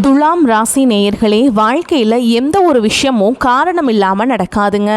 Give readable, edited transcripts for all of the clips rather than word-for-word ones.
துலாம் ராசி நேயர்களே, வாழ்க்கையில் எந்த ஒரு விஷயமும் காரணம் இல்லாமல் நடக்காதுங்க.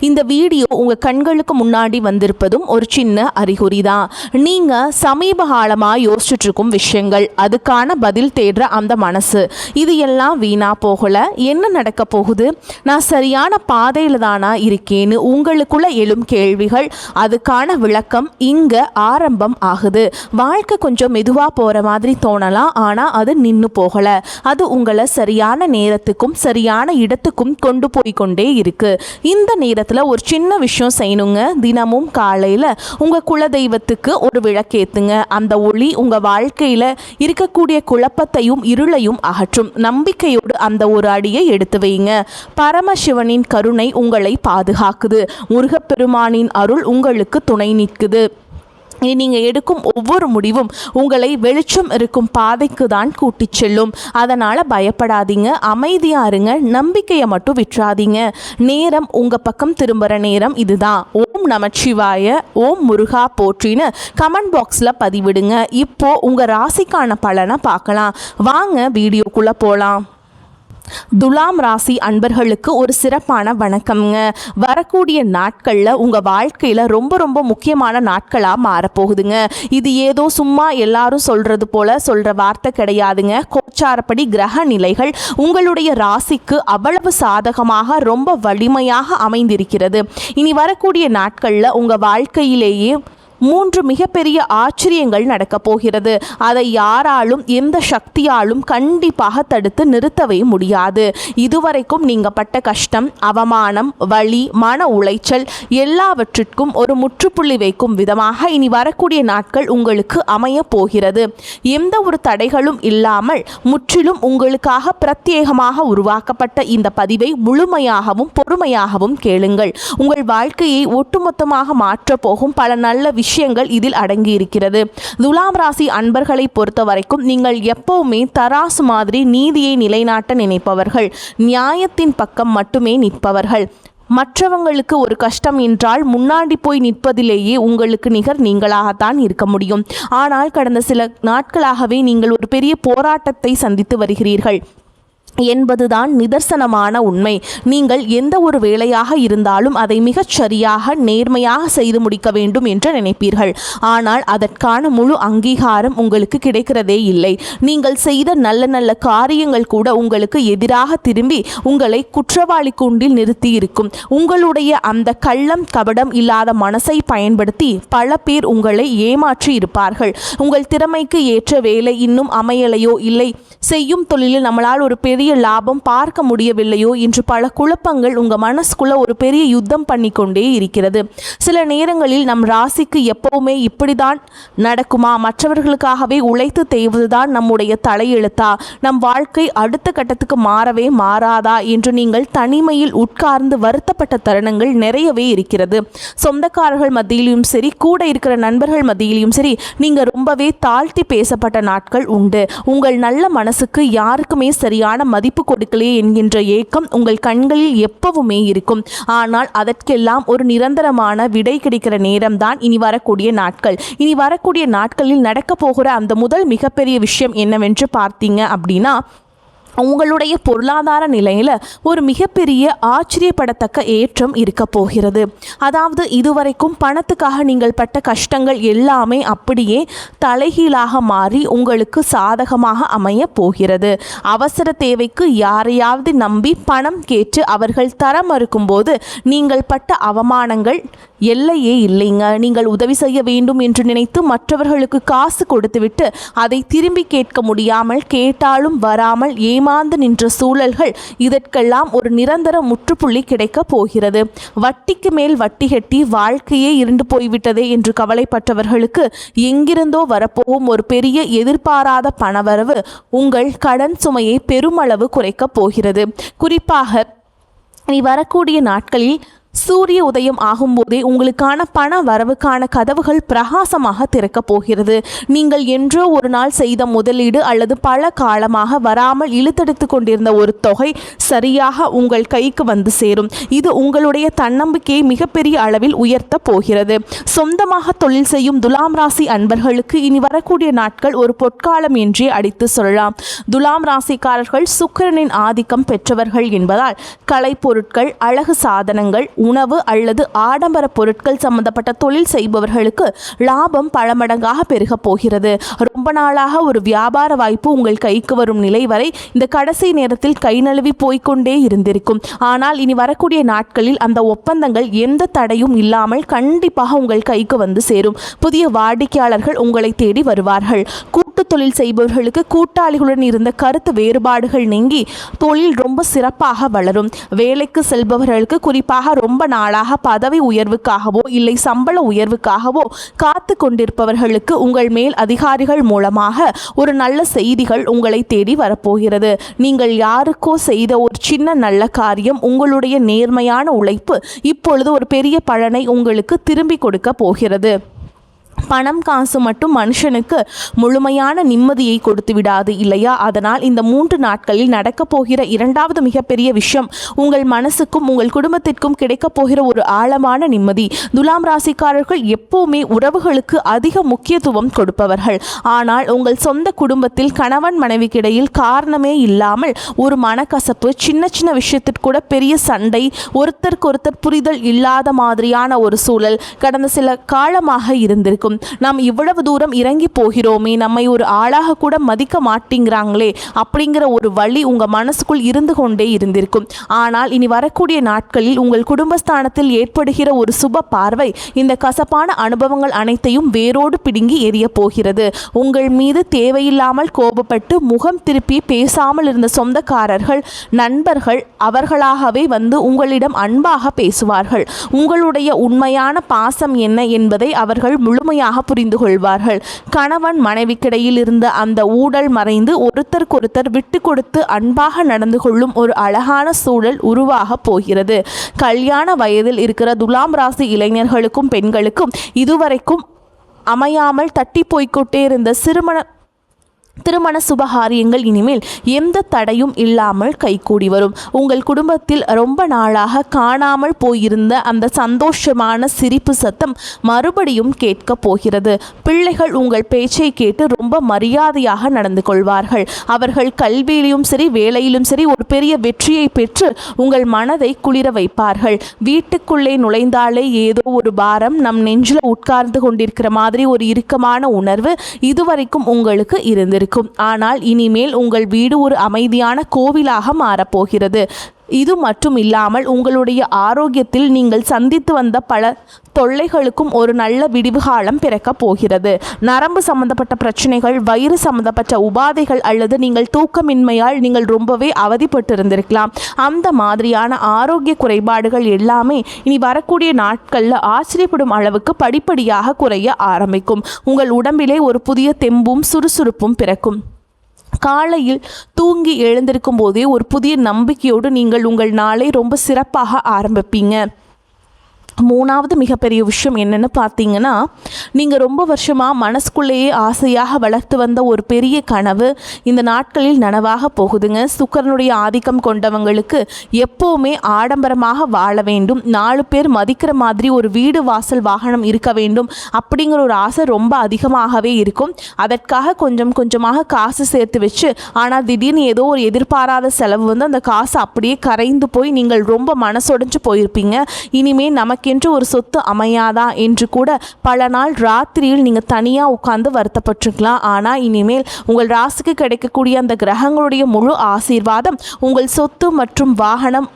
இந்த வீடியோ உங்கள் கண்களுக்கு முன்னாடி வந்திருப்பதும் ஒரு சின்ன அறிகுறி தான். நீங்கள் சமீப காலமாக யோசிச்சுட்டு இருக்கும் விஷயங்கள், அதுக்கான பதில் தேடுற அந்த மனசு, இது எல்லாம் வீணாக போகலை. என்ன நடக்க போகுது, நான் சரியான பாதையில் தானா இருக்கேன்னு உங்களுக்குள்ள எழும் கேள்விகள், அதுக்கான விளக்கம் இங்கே ஆரம்பம் ஆகுது. வாழ்க்கை கொஞ்சம் மெதுவாக போகிற மாதிரி தோணலாம், ஆனால் அது நின்று போகலை. அது உங்களை சரியான நேரத்துக்கும் சரியான இடத்துக்கும் கொண்டு போய் கொண்டே இருக்கு. இந்த நேரத்தில் ஒரு சின்ன விஷயம் செய்யணுங்க. தினமும் காலையில் உங்கள் குலதெய்வத்துக்கு ஒரு விளக்கேத்துங்க. அந்த ஒளி உங்கள் வாழ்க்கையில் இருக்கக்கூடிய குழப்பத்தையும் இருளையும் அகற்றும். நம்பிக்கையோடு அந்த ஒரு அடியை எடுத்து வைங்க. பரமசிவனின் கருணை உங்களை பாதுகாக்குது. முருகப்பெருமானின் அருள் உங்களுக்கு துணை நிற்குது. நீங்கள் எடுக்கும் ஒவ்வொரு முடிவும் உங்களை வெளிச்சம் இருக்கும் பாதைக்கு தான் கூட்டி செல்லும். அதனால் பயப்படாதீங்க, அமைதியாக இருங்க, நம்பிக்கையை மட்டும் விட்டுறாதீங்க. நேரம் உங்கள் பக்கம் திரும்புகிற நேரம் இதுதான். ஓம் நமச்சிவாய, ஓம் முருகா போற்றின்னு கமெண்ட் பாக்ஸில் பதிவிடுங்க. இப்போது உங்கள் ராசிக்கான பலனை பார்க்கலாம். வாங்க வீடியோக்குள்ளே போகலாம். துலாம் ராசி அன்பர்களுக்கு ஒரு சிறப்பான வணக்கம்ங்க. வரக்கூடிய நாட்களில் உங்கள் வாழ்க்கையில் ரொம்ப ரொம்ப முக்கியமான நாட்களாக மாறப்போகுதுங்க. இது ஏதோ சும்மா எல்லாரும் சொல்கிறது போல் சொல்கிற வார்த்தை கிடையாதுங்க. கோச்சாரப்படி கிரக நிலைகள் உங்களுடைய ராசிக்கு அவ்வளவு சாதகமாக ரொம்ப வலிமையாக அமைந்திருக்கிறது. இனி வரக்கூடிய நாட்களில் உங்கள் வாழ்க்கையிலேயே 3 மிகப்பெரிய ஆச்சரியங்கள் நடக்கப் போகிறது. அதை யாராலும் எந்த சக்தியாலும் கண்டிப்பாக தடுத்து நிறுத்தவே முடியாது. இதுவரைக்கும் நீங்கள் பட்ட கஷ்டம், அவமானம், வலி, மன உளைச்சல் எல்லாவற்றிற்கும் ஒரு முற்றுப்புள்ளி வைக்கும் விதமாக இனி வரக்கூடிய நாட்கள் உங்களுக்கு அமைய போகிறது. எந்த ஒரு தடைகளும் இல்லாமல் முற்றிலும் உங்களுக்காக பிரத்யேகமாக உருவாக்கப்பட்ட இந்த பதிவை முழுமையாகவும் பொறுமையாகவும் கேளுங்கள். உங்கள் வாழ்க்கையை ஒட்டுமொத்தமாக மாற்றப் போகும் பல நல்ல விஷயங்கள் இதில் அடங்கி இருக்கிறது. துலாம் ராசி அன்பர்களை பொறுத்த வரைக்கும் நீங்கள் எப்பவுமே தராசு மாதிரி நீதியை நிலைநாட்ட நினைப்பவர்கள், நியாயத்தின் பக்கம் மட்டுமே நிற்பவர்கள். மற்றவங்களுக்கு ஒரு கஷ்டம் என்றால் முன்னாடி போய் நிற்பதிலேயே உங்களுக்கு நிகர் நீங்களாகத்தான் இருக்க முடியும். ஆனால் கடந்த சில நாட்களாகவே நீங்கள் ஒரு பெரிய போராட்டத்தை சந்தித்து வருகிறீர்கள் என்பதுதான் நிதர்சனமான உண்மை. நீங்கள் எந்த ஒரு வேலையாக இருந்தாலும் அதை மிகச் சரியாக நேர்மையாக செய்து முடிக்க வேண்டும் என்று நினைப்பீர்கள். ஆனால் அதற்கான முழு அங்கீகாரம் உங்களுக்கு கிடைக்கிறதே இல்லை. நீங்கள் செய்த நல்ல நல்ல காரியங்கள் கூட உங்களுக்கு எதிராக திரும்பி உங்களை குற்றவாளி கூண்டில் நிறுத்தி இருக்கும். உங்களுடைய அந்த கள்ளம் கபடம் இல்லாத மனசை பயன்படுத்தி பல பேர் உங்களை ஏமாற்றி இருப்பார்கள். உங்கள் திறமைக்கு ஏற்ற வேலை இன்னும் அமையலையோ, இல்லை செய்யும் தொழிலில் நம்மளால் ஒரு பெரிய லாபம் பார்க்க முடியவில்லையோ என்று பல குழப்பங்கள் உங்கள் மனசுக்குள்ள ஒரு பெரிய யுத்தம் பண்ணிக்கொண்டே இருக்கிறது. சில நேரங்களில் நம் ராசிக்கு எப்பவுமே இப்படிதான் நடக்குமா, மற்றவர்களுக்காகவே உழைத்து தேய்வதுதான் நம்முடைய தலையெழுத்தா, நம் வாழ்க்கை அடுத்த கட்டத்துக்கு மாறவே மாறாதா என்று நீங்கள் தனிமையில் உட்கார்ந்து வருத்தப்பட்ட தருணங்கள் நிறையவே இருக்கிறது. சொந்தக்காரர்கள் மத்தியிலும் சரி, கூட இருக்கிற நண்பர்கள் மத்தியிலும் சரி, நீங்கள் ரொம்பவே தாழ்த்தி பேசப்பட்ட நாட்கள் உண்டு. உங்கள் நல்ல மனசுக்கு யாருக்குமே சரியான மதிப்பு கொடுக்கலையே என்கின்ற ஏக்கம் உங்கள் கண்களில் எப்பவுமே இருக்கும். ஆனால் அதற்கெல்லாம் ஒரு நிரந்தரமான விடை கிடைக்கிற நேரம்தான் இனி வரக்கூடிய நாட்கள். இனி வரக்கூடிய நாட்களில் நடக்க போகிற அந்த முதல் மிகப்பெரிய விஷயம் என்னவென்று பார்த்தீங்க அப்படின்னா, உங்களுடைய பொருளாதார நிலையில் ஒரு மிகப்பெரிய ஆச்சரியப்படத்தக்க ஏற்றம் இருக்க போகிறது. அதாவது இதுவரைக்கும் பணத்துக்காக நீங்கள் பட்ட கஷ்டங்கள் எல்லாமே அப்படியே தலைகீழாக மாறி உங்களுக்கு சாதகமாக அமைய போகிறது. அவசர தேவைக்கு யாரையாவது நம்பி பணம் கேட்டு அவர்கள் தர மறுக்கும்போது நீங்கள் பட்ட அவமானங்கள் எல்லையே இல்லைங்க. நீங்கள் உதவி செய்ய வேண்டும் என்று நினைத்து மற்றவர்களுக்கு காசு கொடுத்துவிட்டு அதை திரும்பி கேட்க முடியாமல், கேட்டாலும் வராமல் ஏமாந்து நின்ற சூழல்கள், இதற்கெல்லாம் ஒரு நிரந்தர முற்றுப்புள்ளி கிடைக்க போகிறது. வட்டிக்கு மேல் வட்டி கட்டி வாழ்க்கையே இருண்டு போய்விட்டதே என்று கவலைப்பட்டவர்களுக்கு எங்கிருந்தோ வரப்போகும் ஒரு பெரிய எதிர்பாராத பணவரவு உங்கள் கடன் சுமையை பெருமளவு குறைக்கப் போகிறது. குறிப்பாக இனி வரக்கூடிய நாட்களில் சூரிய உதயம் ஆகும்போதே உங்களுக்கான பண வரவுக்கான கதவுகள் பிரகாசமாக திறக்கப் போகிறது. நீங்கள் என்றோ ஒரு நாள் செய்த முதலீடு அல்லது பல காலமாக வராமல் இழுத்தெடுத்து கொண்டிருந்த ஒரு தொகை சரியாக உங்கள் கைக்கு வந்து சேரும். இது உங்களுடைய தன்னம்பிக்கையை மிகப்பெரிய அளவில் உயர்த்த போகிறது. சொந்தமாக தொழில் செய்யும் துலாம் ராசி அன்பர்களுக்கு இனி வரக்கூடிய நாட்கள் ஒரு பொற்காலம் என்றே அடித்து சொல்லலாம். துலாம் ராசிக்காரர்கள் சுக்கிரனின் ஆதிக்கம் பெற்றவர்கள் என்பதால் கலைப்பொருட்கள், அழகு சாதனங்கள், உணவு அல்லது ஆடம்பர பொருட்கள் சம்பந்தப்பட்ட தொழில் செய்பவர்களுக்கு லாபம் பல மடங்காக பெருக போகிறது. ரொம்ப நாளாக ஒரு வியாபார வாய்ப்பு உங்கள் கைக்கு வரும் நிலை வரை இந்த கடைசி நேரத்தில் கை நழுவி போய்கொண்டே இருந்திருக்கும். ஆனால் இனி வரக்கூடிய நாட்களில் அந்த ஒப்பந்தங்கள் எந்த தடையும் இல்லாமல் கண்டிப்பாக உங்கள் கைக்கு வந்து சேரும். புதிய வாடிக்கையாளர்கள் உங்களை தேடி வருவார்கள். கூட்டு தொழில் செய்பவர்களுக்கு கூட்டாளிகளுடன் இருந்த கருத்து வேறுபாடுகள் நீங்கி தொழில் ரொம்ப சிறப்பாக வளரும். வேலைக்கு செல்பவர்களுக்கு குறிப்பாக ரொம்ப நாளாக பதவி உயர்வுக்காகவோ இல்லை சம்பள உயர்வுக்காகவோ காத்து கொண்டிருப்பவர்களுக்கு உங்கள் மேல் அதிகாரிகள் மூலமாக ஒரு நல்ல செய்திகள் உங்களை தேடி வரப்போகிறது. நீங்கள் யாருக்கோ செய்த ஒரு சின்ன நல்ல காரியம், உங்களுடைய நேர்மையான உழைப்பு இப்பொழுது ஒரு பெரிய பலனை உங்களுக்கு திரும்பி கொடுக்க போகிறது. பணம் காசு மட்டும் மனுஷனுக்கு முழுமையான நிம்மதியை கொடுத்து விடாது இல்லையா? அதனால் இந்த 3 நாட்களில் நடக்கப் போகிற இரண்டாவது மிகப்பெரிய விஷயம் உங்கள் மனசுக்கும் உங்கள் குடும்பத்திற்கும் கிடைக்கப் போகிற ஒரு ஆழமான நிம்மதி. துலாம் ராசிக்காரர்கள் எப்பவுமே உறவுகளுக்கு அதிக முக்கியத்துவம் கொடுப்பவர்கள். ஆனால் உங்கள் சொந்த குடும்பத்தில் கணவன் மனைவிக்கிடையில் காரணமே இல்லாமல் ஒரு மனக்கசப்பு, சின்ன சின்ன விஷயத்திற்கு கூட பெரிய சண்டை, ஒருத்தருக்கொருத்தர் புரிதல் இல்லாத மாதிரியான ஒரு சூழல் கடந்த சில காலமாக இருந்திருக்கும். நாம் இவ்வளவு தூரம் இறங்கி போகிறோமே, நம்மை ஒரு ஆளாக கூட மதிக்க மாட்டேங்கிறாங்களே அப்படிங்கிற ஒரு வலி உங்க மனசுக்குள் இருந்து கொண்டே இருந்திருக்கும். ஆனால் இனி வரக்கூடிய நாட்களில் உங்கள் குடும்பஸ்தானத்தில் ஏற்படுகிற ஒரு சுப பார்வை இந்த கசப்பான அனுபவங்கள் அனைத்தையும் வேரோடு பிடுங்கி எரிய போகிறது. உங்கள் மீது தேவையில்லாமல் கோபப்பட்டு முகம் திருப்பி பேசாமல் இருந்த சொந்தக்காரர்கள், நண்பர்கள் அவர்களாகவே வந்து உங்களிடம் அன்பாக பேசுவார்கள். உங்களுடைய உண்மையான பாசம் என்ன என்பதை அவர்கள் முழுமையாக புரிந்து கொள்வார்கள். கணவன் மனைவிக்கிடையில் இருந்த அந்த ஊடல் மறைந்து ஒருத்தருக்கொருத்தர் விட்டு கொடுத்து அன்பாக நடந்து கொள்ளும் ஒரு அழகான சூழல் உருவாக போகிறது. கல்யாண வயதில் இருக்கிற துலாம் ராசி இளைஞர்களுக்கும் பெண்களுக்கும் இதுவரைக்கும் அமையாமல் தட்டி போய்கொண்டே இருந்த திருமண சுபகாரியங்கள் இனிமேல் எந்த தடையும் இல்லாமல் கைகூடி வரும். உங்கள் குடும்பத்தில் ரொம்ப நாளாக காணாமல் போயிருந்த அந்த சந்தோஷமான சிரிப்பு சத்தம் மறுபடியும் கேட்க போகிறது. பிள்ளைகள் உங்கள் பேச்சை கேட்டு ரொம்ப மரியாதையாக நடந்து கொள்வார்கள். அவர்கள் கல்வியிலும் சரி வேலையிலும் சரி ஒரு பெரிய வெற்றியை பெற்று உங்கள் மனதை குளிர வைப்பார்கள். வீட்டுக்குள்ளே நுழைந்தாலே ஏதோ ஒரு பாரம் நம் நெஞ்சில் உட்கார்ந்து கொண்டிருக்கிற மாதிரி ஒரு இறுக்கமான உணர்வு இதுவரைக்கும் உங்களுக்கு இருந்திருக்கும். ஆனால் இனிமேல் உங்கள் வீடு ஒரு அமைதியான கோவிலாக மாறப்போகிறது. இது மட்டும் இல்லாமல் உங்களுடைய ஆரோக்கியத்தில் நீங்கள் சந்தித்து வந்த பல தொல்லைகளுக்கும் ஒரு நல்ல விடிவு காலம் பிறக்கப் போகிறது. நரம்பு சம்பந்தப்பட்ட பிரச்சனைகள், வயிறு சம்பந்தப்பட்ட உபாதைகள் அல்லது நீங்கள் தூக்கமின்மையால் நீங்கள் ரொம்பவே அவதிப்பட்டிருந்திருக்கலாம். அந்த மாதிரியான ஆரோக்கிய குறைபாடுகள் எல்லாமே இனி வரக்கூடிய நாட்களில் ஆச்சரியப்படும் அளவுக்கு படிப்படியாக குறைய ஆரம்பிக்கும். உங்கள் உடம்பிலே ஒரு புதிய தெம்பும் சுறுசுறுப்பும் பிறக்கும். காலையில் தூங்கி எழுந்திருக்கும் போதே ஒரு புதிய நம்பிக்கையோடு நீங்கள் உங்கள் நாளை ரொம்ப சிறப்பாக ஆரம்பிப்பீங்க. 3வது மிகப்பெரிய விஷயம் என்னென்னு பார்த்தீங்கன்னா, நீங்கள் ரொம்ப வருஷமாக மனசுக்குள்ளேயே ஆசையாக வளர்த்து வந்த ஒரு பெரிய கனவு இந்த நாட்களில் நனவாக போகுதுங்க. சுக்கிரனுடைய ஆதிக்கம் கொண்டவங்களுக்கு எப்போவுமே ஆடம்பரமாக வாழ வேண்டும், 4 பேர் மதிக்கிற மாதிரி ஒரு வீடு வாசல் வாகனம் இருக்க வேண்டும் அப்படிங்கிற ஒரு ஆசை ரொம்ப அதிகமாகவே இருக்கும். அதற்காக கொஞ்சம் கொஞ்சமாக காசு சேர்த்து வச்சு, ஆனால் திடீர்னு ஏதோ ஒரு எதிர்பாராத செலவு வந்து அந்த காசு அப்படியே கரைந்து போய் நீங்கள் ரொம்ப மனசொடைஞ்சு போயிருப்பீங்க. இனிமேல் நமக்கு என்று ஒரு சொத்து அமையாதா என்று கூட பல நாள் ராத்திரியில் நீங்கள் தனியாக உட்கார்ந்து வருத்தப்பட்டிருக்கலாம். ஆனால் இனிமேல் உங்கள் ராசிக்கு கிடைக்கக்கூடிய அந்த கிரகங்களுடைய முழு ஆசீர்வாதம் உங்கள் சொத்து மற்றும் வாகனம்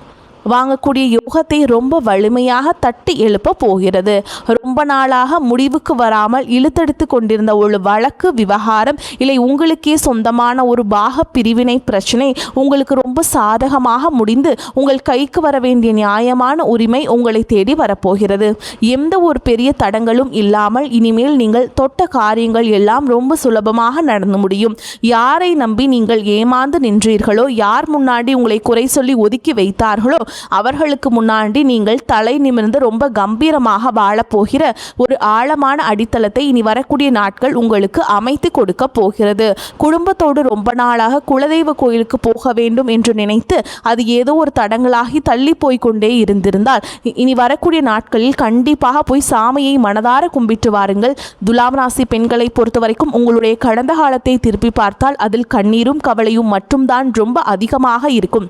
வாங்கக்கூடிய யோகத்தை ரொம்ப வலிமையாக தட்டி எழுப்ப போகிறது. ரொம்ப நாளாக முடிவுக்கு வராமல் இழுத்தெடுத்து கொண்டிருந்த ஒரு வழக்கு விவகாரம் இல்லை உங்களுக்கே சொந்தமான ஒரு பாக பிரிவினை பிரச்சனை உங்களுக்கு ரொம்ப சாதகமாக முடிந்து உங்கள் கைக்கு வர வேண்டிய நியாயமான உரிமை உங்களை தேடி வரப்போகிறது. எந்த ஒரு பெரிய தடங்களும் இல்லாமல் இனிமேல் நீங்கள் தொட்ட காரியங்கள் எல்லாம் ரொம்ப சுலபமாக நடந்து முடியும். யாரை நம்பி நீங்கள் ஏமாந்து நின்றீர்களோ, யார் முன்னாடி உங்களை குறை சொல்லி ஒதுக்கி வைத்தார்களோ அவர்களுக்கு முன்னாடி நீங்கள் தலை நிமிர்ந்து ரொம்ப கம்பீரமாக வாழப்போகிற ஒரு ஆழமான அடித்தளத்தை இனி வரக்கூடிய நாட்கள் உங்களுக்கு அமைத்து கொடுக்க போகிறது. குடும்பத்தோடு ரொம்ப நாளாக குலதெய்வ கோயிலுக்கு போக வேண்டும் என்று நினைத்து அது ஏதோ ஒரு தடங்களாகி தள்ளி போய்கொண்டே இருந்திருந்தால் இனி வரக்கூடிய நாட்களில் கண்டிப்பாக போய் சாமியை மனதார கும்பிட்டு வாருங்கள். துலாம் ராசி பெண்களை பொறுத்த வரைக்கும் உங்களுடைய கடந்த காலத்தை திருப்பி பார்த்தால் அதில் கண்ணீரும் கவலையும் மட்டும்தான் ரொம்ப அதிகமாக இருக்கும்.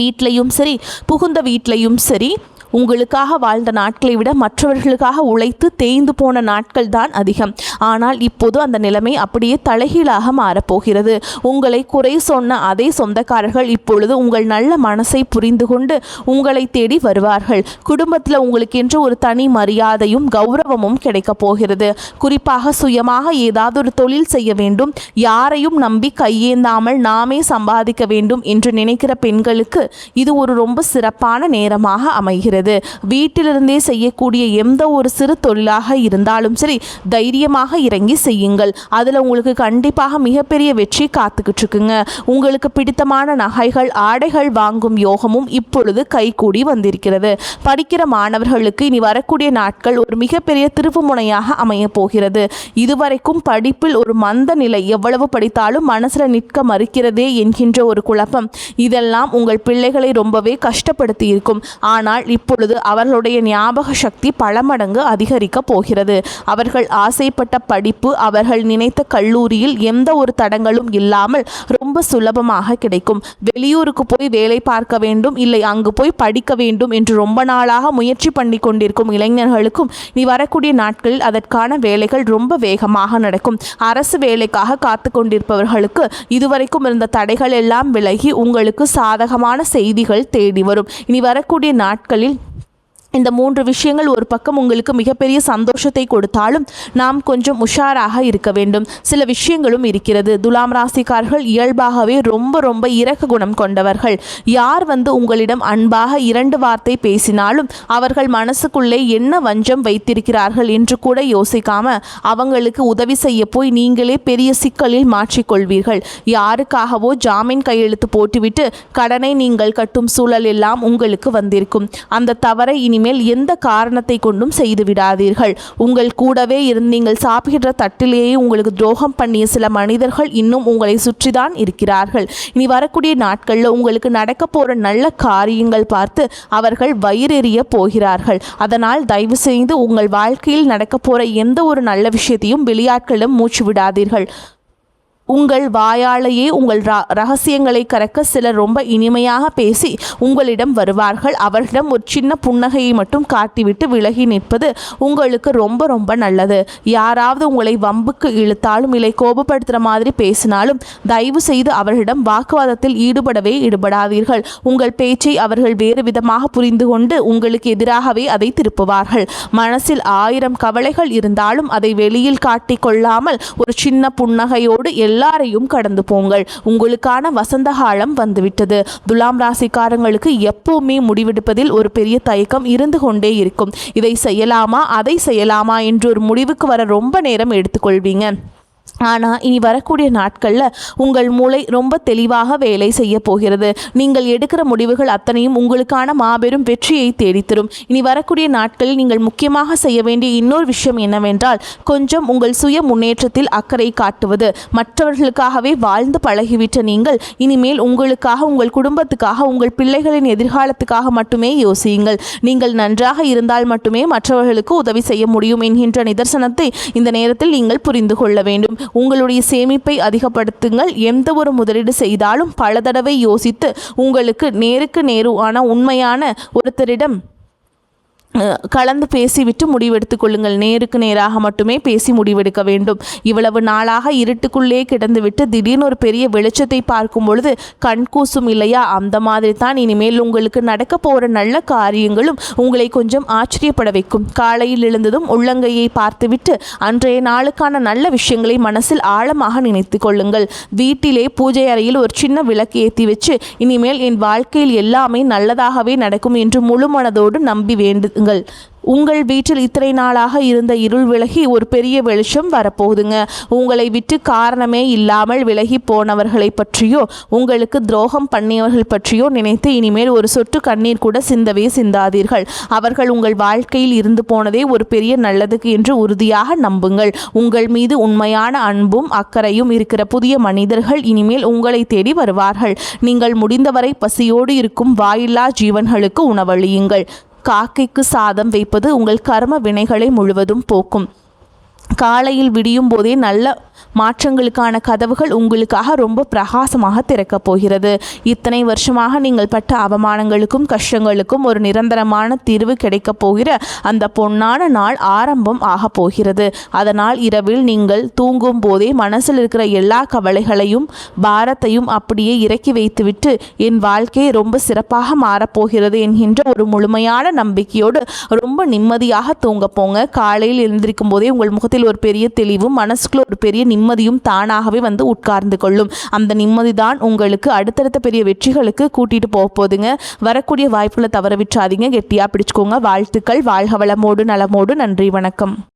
வீட்லையும் சரி, புகுந்த வீட்லையும் சரி, உங்களுக்காக வாழ்ந்த நாட்களை விட மற்றவர்களுக்காக உழைத்து தேய்ந்து போன நாட்கள் தான் அதிகம். ஆனால் இப்போது அந்த நிலைமை அப்படியே தலைகீழாக மாறப்போகிறது. உங்களை குறை சொன்ன அதே சொந்தக்காரர்கள் இப்பொழுது உங்கள் நல்ல மனசை புரிந்து கொண்டு உங்களை தேடி வருவார்கள். குடும்பத்தில் உங்களுக்கென்று ஒரு தனி மரியாதையும் கௌரவமும் கிடைக்கப் போகிறது. குறிப்பாக சுயமாக ஏதாவது ஒரு தொழில் செய்ய வேண்டும், யாரையும் நம்பி கையேந்தாமல் நாமே சம்பாதிக்க வேண்டும் என்று நினைக்கிற பெண்களுக்கு இது ஒரு ரொம்ப சிறப்பான நேரமாக அமைகிறது. வீட்டிலிருந்தே செய்யக்கூடிய எந்த ஒரு சிறு தொழிலாக இருந்தாலும் சரி, தைரியமாக இறங்கி செய்யுங்கள். அதில் உங்களுக்கு கண்டிப்பாக மிகப்பெரிய வெற்றி காத்துக்கிட்டு இருக்குங்க. உங்களுக்கு பிடித்தமான நகைகள், ஆடைகள் வாங்கும் யோகமும் இப்பொழுது கைகூடி வந்திருக்கிறது. படிக்கிற மாணவர்களுக்கு இனி வரக்கூடிய நாட்கள் ஒரு மிகப்பெரிய திருப்புமுனையாக அமைய போகிறது. இதுவரைக்கும் படிப்பில் ஒரு மந்த நிலை, எவ்வளவு படித்தாலும் மனசில் நிற்க மறுக்கிறதே என்கின்ற ஒரு குழப்பம், இதெல்லாம் உங்கள் பிள்ளைகளை ரொம்பவே கஷ்டப்படுத்தி இருக்கும். ஆனால் இப்பொழுது அவர்களுடைய ஞாபக சக்தி பல மடங்கு அதிகரிக்க போகிறது. அவர்கள் ஆசைப்பட்ட படிப்பு அவர்கள் நினைத்த கல்லூரியில் எந்த ஒரு தடங்களும் இல்லாமல் ரொம்ப சுலபமாக கிடைக்கும். வெளியூருக்கு போய் வேலை பார்க்க வேண்டும், இல்லை அங்கு போய் படிக்க வேண்டும் என்று ரொம்ப நாளாக முயற்சி பண்ணி கொண்டிருக்கும் இளைஞர்களுக்கும் நீ வரக்கூடிய நாட்களில் அதற்கான வேலைகள் ரொம்ப வேகமாக நடக்கும். அரசு வேலைக்காக காத்து கொண்டிருப்பவர்களுக்கு இதுவரைக்கும் இருந்த தடைகள் எல்லாம் விலகி உங்களுக்கு சாதகமான செய்திகள் தேடி வரும். இனி வரக்கூடிய நாட்களில் இந்த 3 விஷயங்கள் ஒரு பக்கம் உங்களுக்கு மிகப்பெரிய சந்தோஷத்தை கொடுத்தாலும் நாம் கொஞ்சம் உஷாராக இருக்க வேண்டும். சில விஷயங்களும் இருக்கிறது. துலாம் ராசிக்காரர்கள் இயல்பாகவே ரொம்ப இரக்க குணம் கொண்டவர்கள். யார் உங்களிடம் அன்பாக 2 வார்த்தை பேசினாலும் அவர்கள் மனசுக்குள்ளே என்ன வஞ்சம் வைத்திருக்கிறார்கள் என்று கூட யோசிக்காம அவங்களுக்கு உதவி செய்ய போய் நீங்களே பெரிய சிக்கலில் மாற்றிக்கொள்வீர்கள். யாருக்காகவோ ஜாமீன் கையெழுத்து போட்டுவிட்டு கடனை நீங்கள் கட்டும் சூழல் எல்லாம் உங்களுக்கு வந்திருக்கும். அந்த தவறை இனிமேல் எந்த காரணத்தை கொண்டும் செய்து விடாதீர்கள். உங்கள் கூடவே இருந்து நீங்கள் சாப்பிடுற தட்டிலேயே உங்களுக்கு துரோகம் பண்ணிய சில மனிதர்கள் இன்னும் உங்களை சுற்றிதான் இருக்கிறார்கள். இனி வரக்கூடிய நாட்களில் உங்களுக்கு நடக்க போற நல்ல காரியங்கள் பார்த்து அவர்கள் வயிறெறிய போகிறார்கள். அதனால் தயவு செய்து உங்கள் வாழ்க்கையில் நடக்க போற எந்த ஒரு நல்ல விஷயத்தையும் வெளியாட்களிடம் மூச்சு விடாதீர்கள். உங்கள் வாயாலேயே உங்கள் ரகசியங்களை கறக்க சிலர் ரொம்ப இனிமையாக பேசி உங்களிடம் வருவார்கள். அவர்களிடம் ஒரு சின்ன புன்னகையை மட்டும் காட்டிவிட்டு விலகி நிற்பது உங்களுக்கு ரொம்ப நல்லது. யாராவது உங்களை வம்புக்கு இழுத்தாலும் இல்லை கோபப்படுத்துகிற மாதிரி பேசினாலும் தயவு செய்து அவர்களிடம் வாக்குவாதத்தில் ஈடுபடாதீர்கள். உங்கள் பேச்சை அவர்கள் வேறு விதமாக புரிந்து கொண்டு உங்களுக்கு எதிராகவே அதை திருப்புவார்கள். மனசில் 1000 கவலைகள் இருந்தாலும் அதை வெளியில் காட்டிக்கொள்ளாமல் ஒரு சின்ன புன்னகையோடு எல்லாரையும் கடந்து போங்கள். உங்களுக்கான வசந்த காலம் வந்துவிட்டது. துலாம் ராசிக்காரங்களுக்கு எப்பவுமே முடிவெடுப்பதில் ஒரு பெரிய தயக்கம் இருந்து கொண்டே இருக்கும். இதை செய்யலாமா அதை செய்யலாமா என்று ஒரு முடிவுக்கு வர ரொம்ப நேரம் எடுத்துக்கொள்வீங்க. ஆனால் இனி வரக்கூடிய நாட்களில் உங்கள் மூளை ரொம்ப தெளிவாக வேலை செய்ய போகிறது. நீங்கள் எடுக்கிற முடிவுகள் அத்தனையும் உங்களுக்கான மாபெரும் வெற்றியை தேடித்தரும். இனி வரக்கூடிய நாட்களில் நீங்கள் முக்கியமாக செய்ய வேண்டிய இன்னொரு விஷயம் என்னவென்றால் கொஞ்சம் உங்கள் சுய முன்னேற்றத்தில் அக்கறை காட்டுவது. மற்றவர்களுக்காகவே வாழ்ந்து பழகிவிட்ட நீங்கள் இனிமேல் உங்களுக்காக, உங்கள் குடும்பத்துக்காக, உங்கள் பிள்ளைகளின் எதிர்காலத்துக்காக மட்டுமே யோசியுங்கள். நீங்கள் நன்றாக இருந்தால் மட்டுமே மற்றவர்களுக்கு உதவி செய்ய முடியும் என்கின்ற நிதர்சனத்தை இந்த நேரத்தில் நீங்கள் புரிந்து கொள்ள வேண்டும். உங்களுடைய சேமிப்பை அதிகப்படுத்துங்கள். எந்த ஒரு முதலீடு செய்தாலும் பல தடவை யோசித்து உங்களுக்கு நேருக்கு நேரான உண்மையான ஒருத்தரிடம் கலந்து பேசிவிட்டு முடிவெடுத்துக் கொள்ளுங்கள். நேருக்கு நேராக மட்டுமே பேசி முடிவெடுக்க வேண்டும். இவ்வளவு நாளாக இருட்டுக்குள்ளே கிடந்துவிட்டு திடீர்னு ஒரு பெரிய வெளிச்சத்தை பார்க்கும் பொழுது கண்கூசும் இல்லையா? அந்த மாதிரி தான் இனிமேல் உங்களுக்கு நடக்க போகிற நல்ல காரியங்களும் உங்களை கொஞ்சம் ஆச்சரியப்பட வைக்கும். காலையில் எழுந்ததும் உள்ளங்கையை பார்த்துவிட்டு அன்றைய நாளுக்கான நல்ல விஷயங்களை மனசில் ஆழமாக நினைத்து கொள்ளுங்கள். வீட்டிலே பூஜை அறையில் ஒரு சின்ன விளக்கு ஏற்றி வச்சு இனிமேல் என் வாழ்க்கையில் எல்லாமே நல்லதாகவே நடக்கும் என்று முழு மனதோடு நம்பி வேண்டுங்கள். உங்கள் வீட்டில் இத்தனை நாளாக இருந்த இருள் விலகி ஒரு பெரிய வெளிச்சம் வரப்போகுதுங்க. உங்களை விட்டு காரணமே இல்லாமல் விலகி போனவர்களை பற்றியோ உங்களுக்கு துரோகம் பண்ணியவர்கள் பற்றியோ நினைத்து இனிமேல் ஒரு சொட்டு கண்ணீர் கூட சிந்தவே சிந்தாதீர்கள். அவர்கள் உங்கள் வாழ்க்கையில் இருந்து போனதே ஒரு பெரிய நல்லதுக்கு என்று உறுதியாக நம்புங்கள். உங்கள் மீது உண்மையான அன்பும் அக்கறையும் இருக்கிற புதிய மனிதர்கள் இனிமேல் உங்களை தேடி வருவார்கள். நீங்கள் முடிந்தவரை பசியோடு இருக்கும் வாயில்லா ஜீவன்களுக்கு உணவளியுங்கள். காக்கைக்கு சாதம் வைப்பது உங்கள் கர்ம வினைகளை முழுவதும் போக்கும். காலையில் விடியும் போதே நல்ல மாற்றங்களுக்கான கதவுகள் உங்களுக்காக ரொம்ப பிரகாசமாக திறக்கப் போகிறது. இத்தனை வருஷமாக நீங்கள் பட்ட அவமானங்களுக்கும் கஷ்டங்களுக்கும் ஒரு நிரந்தரமான தீர்வு கிடைக்கப் போகிற அந்த பொன்னான நாள் ஆரம்பம் ஆக போகிறது. அதனால் இரவில் நீங்கள் தூங்கும் போதே மனசில் இருக்கிற எல்லா கவலைகளையும் பாரத்தையும் அப்படியே இறக்கி வைத்துவிட்டு என் வாழ்க்கை ரொம்ப சிறப்பாக மாறப்போகிறது என்கின்ற ஒரு முழுமையான நம்பிக்கையோடு ரொம்ப நிம்மதியாக தூங்க போங்க. காலையில் எழுந்திருக்கும் போதே உங்கள் முகத்தில் ஒரு பெரிய தெளிவும் மனசுக்குள்ள ஒரு பெரிய நிம்மதியும் தானாகவே வந்து உட்கார்ந்து கொள்ளும். அந்த நிம்மதி தான் உங்களுக்கு அடுத்தடுத்த பெரிய வெற்றிகளுக்கு கூட்டிட்டு போகுதுங்க. வரக்கூடிய வாய்ப்புகளை தவற விட்டுறாதீங்க. கெட்டியா பிடிச்சுக்கோங்க. வாழ்த்துக்கள். வாழ்க வளமோடு நலமோடு. நன்றி, வணக்கம்.